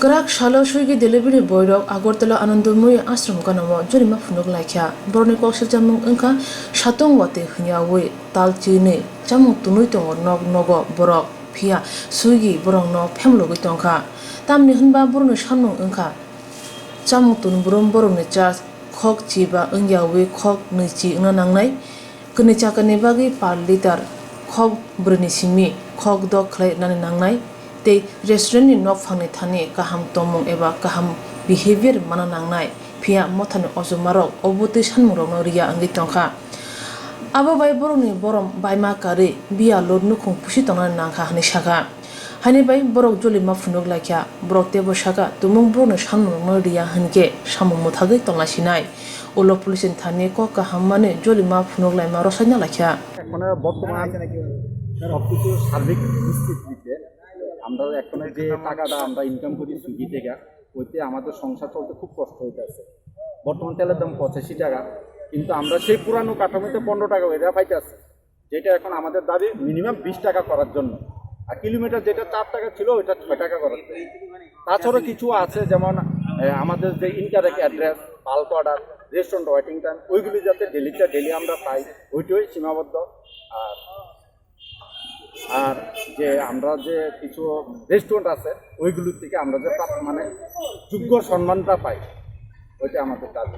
Kerak Shala Sugi delivery boy dog Agortala Anandumui Astrum Ganamo Jurima Funuk Lakia Borne Koksha Jamung Unka Shatong Wate Hunyawe Tal Chine Jamuk Tunuitong Nog Nogo Borok Pia Sugi Borong no Pemlogitonka Tamni Hunba Borno Shanung Unka Jamuk Tun Burum Borone Charge Kok Chiba Unyawe Kok Nichi Nanangnai Kunichakane Bagi Par Liter Kok Brunisimi Kok Dog Clay Nanangnai They restaurant ni nok phangni thani kaham tomong eba kaham behavior mana nangnai phia mothani ojumarok obuti sanmurok no riya angi tongkha abo bai boroni borom baima kari biya lodnu khung pusi tongna nangkha hani saka hani bai borok joli ma phunuk lakya borok tebo saka tumung borno sanmurok no riya hanke samung muthagi tongna sinai ulo police thani ko kaham mane joli ma phunuk lai ma rosanya lakya মানে বর্তমান সবকিছু সার্বিক পরিস্থিতিতে আমরা এখন যে টাকাটা আমরা ইনকাম করি সুইগি থেকে ওইতে আমাদের সংসার চলতে খুব কষ্ট হইতেছে। বর্তমান তেলের দাম 85 টাকা, কিন্তু আমরা সেই পুরানো কাঠামোতে 15 টাকা এটা পাইতেছি, যেটা এখন আমাদের দাবি মিনিমাম 20 টাকা করার জন্য। আর কিলোমিটার যেটা 4 টাকা ছিল ওইটা 6 টাকা করার জন্য। তাছাড়া কিছু আছে যেমন আমাদের যে incorrect address, bulk order, restaurant waiting time ওইগুলি যাতে ডেলি আমরা পাই ওইটাই সীমাবদ্ধ। আর যে আমরা যে কিছু রেস্টুরেন্ট আছে ওইগুলোর থেকে আমরা যে মানে যোগ্য সম্মানটা পাই ওইটা আমাদের দাবি।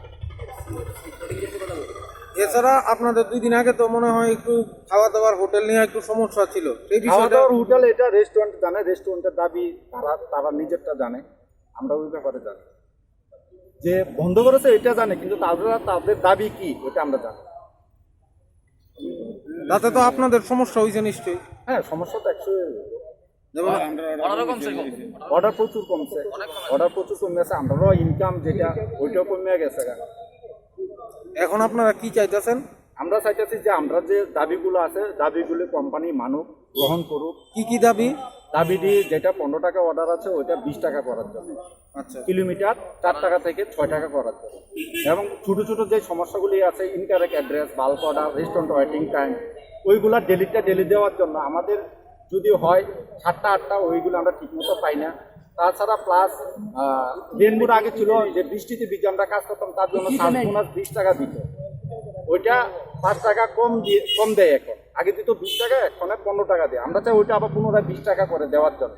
এছাড়া আপনাদের 2 দিন আগে তো মনে হয় একটু খাওয়া দাওয়ার হোটেল নিয়ে একটু সমস্যা ছিল, সেই বিষয়টা হোটেল এটা রেস্টুরেন্ট জানে, রেস্টুরেন্টের দাবি তারা নিজেরটা জানে, আমরা ওই ব্যাপারে জানি। যে বন্ধ করেছে এটা জানে, কিন্তু তাদের দাবি কি ওইটা আমরা জানি। তাতে তো আপনাদের সমস্যা হয়েছে নিশ্চয়ই। হ্যাঁ, সমস্যা তো 100 যেমন অর্ডার প্রচুর কমছে, আমরাও ইনকাম যেটা ওইটাও কমে গেছে। এখন আপনারা কি চাইতেছেন? আমরা চাইতেছি যে আমরা যে দাবিগুলো আছে দাবিগুলো কোম্পানি মানুক গ্রহণ করুক। কি দাবি? দাবিটি যেটা 15 টাকা অর্ডার আছে ওইটা 20 টাকা করার জন্য, আচ্ছা, কিলোমিটার 4 টাকা থেকে 6 টাকা করার জন্য। এবং ছোট ছোট যে সমস্যাগুলি আছে incorrect address, bulk order, restaurant waiting time ওইগুলা ডেলি দেওয়ার জন্য আমাদের যদি হয় 7টা 8টা ওইগুলো আমরা ঠিকমতো পাই না। তাছাড়া প্লাস ডেঙ্গুর আগে ছিল যে বৃষ্টিতে ভিজে আমরা কাজ করতাম, তার জন্য 20 টাকা দিত, ওইটা 5 টাকা কম দেয় এখন। আগে দিত 20 টাকা, এখন 15 টাকা দেয়। আমরা চাই ওইটা আবার পুনরায় 20 টাকা করে দেওয়ার জন্য।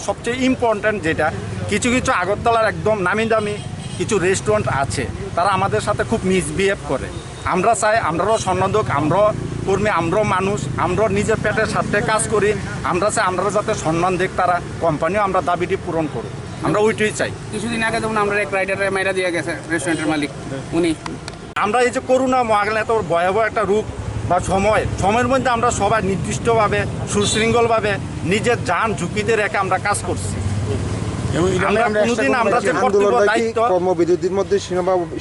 সবচেয়ে ইম্পর্ট্যান্ট যেটা কিছু আগরতলার একদম নামি দামি কিছু রেস্টুরেন্ট আছে, তারা আমাদের সাথে খুব মিসবিহেভ করে। আমরা চাই আমরাও সম্মানক, আমরাও কর্মী, আমরাও মানুষ, আমরাও নিজের পেটের স্বার্থে কাজ করি। আমরা চাই আমরা যাতে সম্মান দেখ, তারা কোম্পানিও আমরা দাবিটি পূরণ করুক, আমরা ওইটাই চাই। কিছুদিন আগে যেমন আমরা এক রাইডারে মাইরা দিয়ে গেছে রেস্টুরেন্টের মালিক উনি। আমরা এই যে করোনা মহামারী এত ভয়াবহ একটা রূপ বা সময়ের মধ্যে আমরা সবাই নির্দিষ্টভাবে সুশৃঙ্খলভাবে নিজের যান ঝুঁকিতে রেখে আমরা কাজ করছি। কর্মবিরতির মধ্যে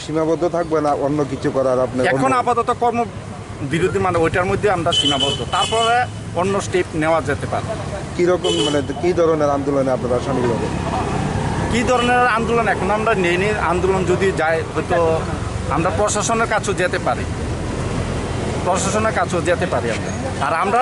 সীমাবদ্ধ থাকবে না, অন্য কিছু করার আপনার এখন আপাতত কর্মবিরতি মানে ওইটার মধ্যে আমরা সীমাবদ্ধ, তারপরে অন্য স্টেপ নেওয়া যেতে পারে। কিরকম মানে কি ধরনের আন্দোলনে আপনারা সামিল হবেন? কি ধরনের আন্দোলন এখন আমরা নেই, আন্দোলন যদি যায় হয়তো আমরা প্রশাসনের কাছেও যেতে পারি আমরা। আর আমরা